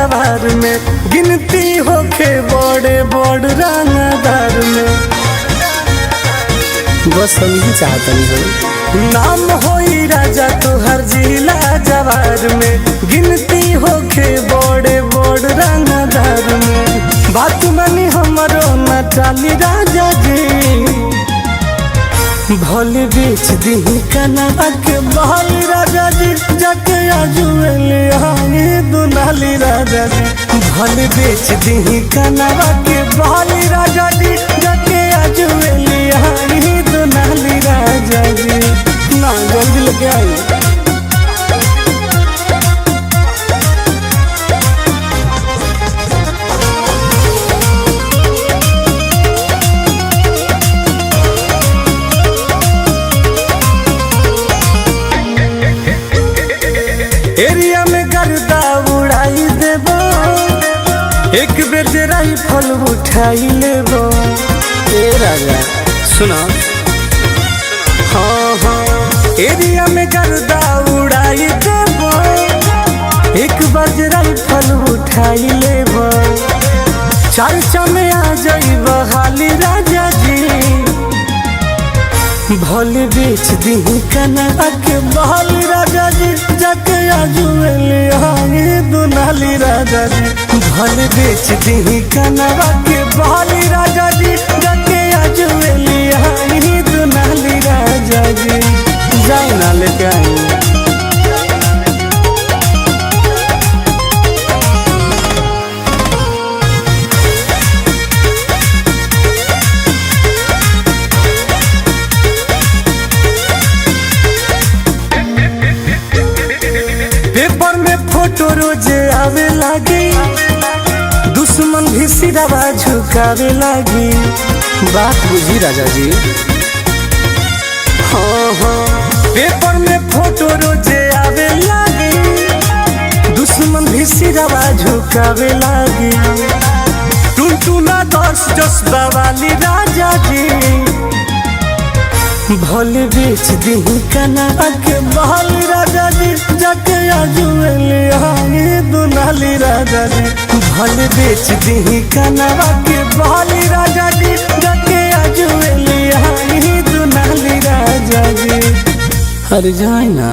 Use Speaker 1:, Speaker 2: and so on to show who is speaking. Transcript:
Speaker 1: जवार में गिनती होके बड़े बड़ रंगदार में बस हम ही चाहतनी हो नाम होई राजा तोहर जिला जवार में गिनती होके बड़े बड़ रंगदार में बात मानी हमरो न चाली राजा जी भले बेच दी कनवा के बहल राजा जी जाके आजुएले हांगे दुनाली राजा जी भले बेच दी कनवा के बहल राजा जी जाके आजुएले हांगे दुनाली राजा जी ना जल्दी लेके आई एरिया में गर्दा उड़ाई देबो एक बेर जे राइफल उठाई लेबो ए राजा सुना हाँ हाँ एरिया में गर्दा उड़ाई देबो एक बार जे राइफल उठाई लेबो चर्चा में आ जाइबो हाली राजा जी भले बेच दी कनवा के बहल राजा जी जाके आजुएले हांगे दुनाली राजा जी भले बेच दी कनवा के बहल राजा जी जाके आजुएले हांगे दुनाली राजा जी जाए ना लेके आई पेपर में फोटो रोजे आवे लागी दुश्मन भी सिरवा झुकावे लागी बात बुझी राजा जी हाँ हाँ पेपर में फोटो रोजे आवे लागी दुश्मन भी सिरवा झुकावे लागी टुनटुना 10 जज्बा वाली राजा जी भले बेच दी कनवा के बहल राजा जी जाके आजुएले हांगे दुनाली राजा जी भले बेच दी कनवा के बहल राजा जी जाके आजुएले हांगे दुनाली राजा जी हर जाए ना।